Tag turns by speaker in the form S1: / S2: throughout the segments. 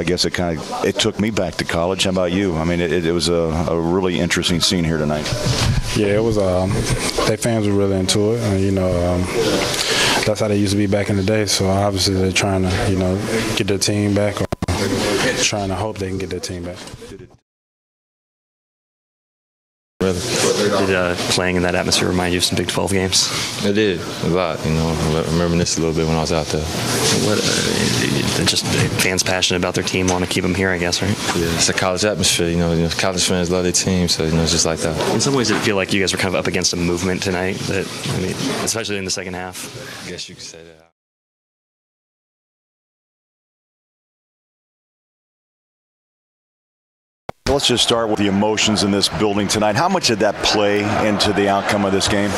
S1: I guess it took me back to college. How about you? I mean, it was a really interesting scene here tonight.
S2: Yeah, it was. Their fans were really into it, and that's how they used to be back in the day. So obviously they're trying to get their team back, or trying to hope they can get their team back.
S3: Did playing in that atmosphere remind you of some Big 12 games?
S4: It did, a lot. I remember this a little bit when I was out there.
S3: Just fans passionate about their team, want to keep them here, I guess, right?
S4: Yeah, it's a college atmosphere. College fans love their team, so it's just like that.
S3: In some ways, it feel like you guys were kind of up against a movement tonight. Especially in the second half.
S4: I guess you could say that.
S1: Let's just start with the emotions in this building tonight. How much did that play into the outcome of this game?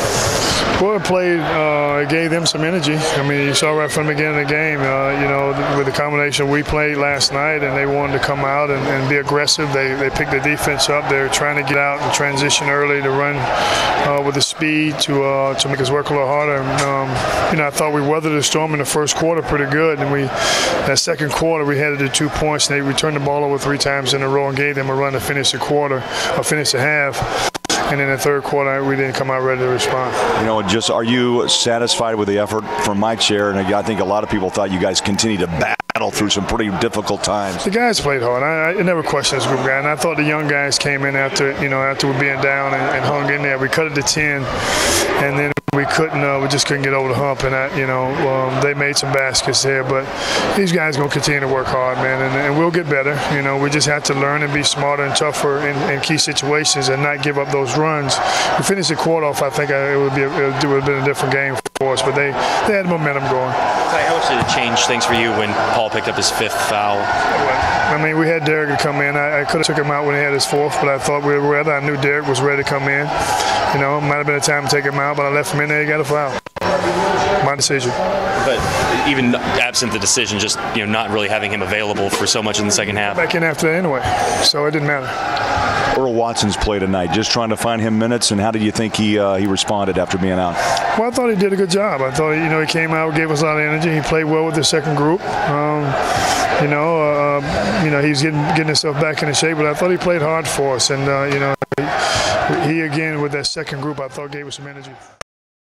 S5: Well, it gave them some energy. I mean, you saw right from the beginning of the game, with the combination we played last night, and they wanted to come out and be aggressive. They picked the defense up. They're trying to get out and transition early to run with the speed to make us work a little harder. I thought we weathered the storm in the first quarter pretty good, and that second quarter we had to do 2 points. And they returned the ball over 3 times in a row and gave them a run to finish the quarter or finish the half. And in the third quarter, we didn't come out ready to respond.
S1: Are you satisfied with the effort from my chair? And I think a lot of people thought you guys continued to battle through some pretty difficult times.
S5: The guys played hard. I never questioned this group guy, and I thought the young guys came in after we being down and hung in there. We cut it to 10, and then we just couldn't get over the hump, and they made some baskets there. But these guys are going to continue to work hard, man, and we'll get better. We just have to learn and be smarter and tougher in key situations and not give up those runs. We finished the quarter off. I think it would have been a different game for us, but they had momentum going.
S3: How much did it change things for you when Paul picked up his 5th foul?
S5: I mean, we had Derek to come in. I could have took him out when he had his 4th, but I thought I knew Derek was ready to come in. Might have been a time to take him out, but I left him in there. He got a foul. My decision.
S3: But even absent the decision, just not really having him available for so much in the second half.
S5: Back in after that anyway, so it didn't matter.
S1: Earl Watson's play tonight, just trying to find him minutes, and how did you think he responded after being out?
S5: Well, I thought he did a good job. I thought he came out, gave us a lot of energy. He played well with the second group. He's getting himself back into shape, but I thought he played hard for us, and he again with that second group, I thought gave us some energy.